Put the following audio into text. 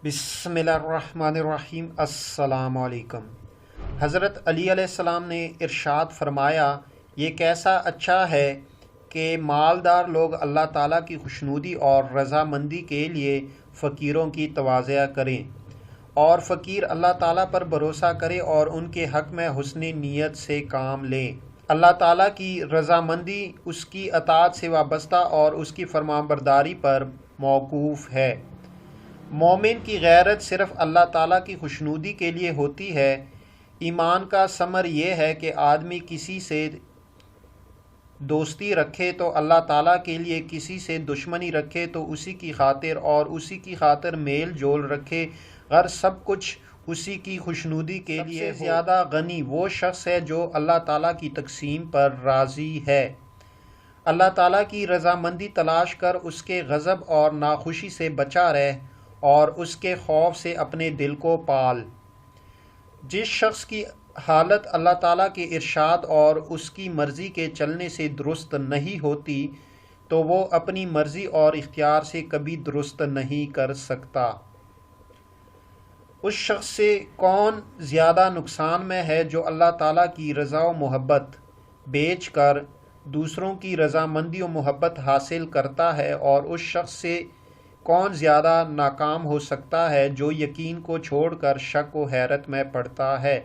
बिस्मिल्लाहिर्रहमानिर्रहीम। अस्सलाम वालेकुम। हज़रत अली अलैहिस्सलाम ने इरशाद फरमाया, ये कैसा अच्छा है कि मालदार लोग अल्लाह ताला की खुशनुदी और रज़ामंदी के लिए फ़कीरों की तवाज़ुआ करें, और फ़कीर अल्लाह ताला पर भरोसा करे और उनके हक़ में हुस्न नीयत से काम लें। अल्लाह ताला की रज़ामंदी उसकी अताअत से वाबस्ता और उसकी फरमाबरदारी पर मौकूफ़ है। मोमिन की गैरत सिर्फ़ अल्लाह ताला की खुशनुदी के लिए होती है। ईमान का समर यह है कि आदमी किसी से दोस्ती रखे तो अल्लाह ताला के लिए, किसी से दुश्मनी रखे तो उसी की खातिर, और उसी की खातिर मेल जोल रखे अगर सब कुछ उसी की खुशनुदी के लिए। सबसे ज़्यादा गनी वो शख्स है जो अल्लाह ताला की तकसीम पर राज़ी है। अल्लाह ताला की रज़ामंदी तलाश कर उसके गज़ब और नाखुशी से बचा रह और उसके खौफ से अपने दिल को पाल। जिस शख्स की हालत अल्लाह ताला के इरशाद और उसकी मर्ज़ी के चलने से दुरुस्त नहीं होती, तो वो अपनी मर्ज़ी और इख्तियार से कभी दुरुस्त नहीं कर सकता। उस शख्स से कौन ज़्यादा नुकसान में है जो अल्लाह ताला की रज़ा व मोहब्बत बेच कर दूसरों की रज़ामंदी व मोहब्बत हासिल करता है, और उस शख्स से कौन ज़्यादा नाकाम हो सकता है जो यकीन को छोड़कर शक व हैरत में पड़ता है।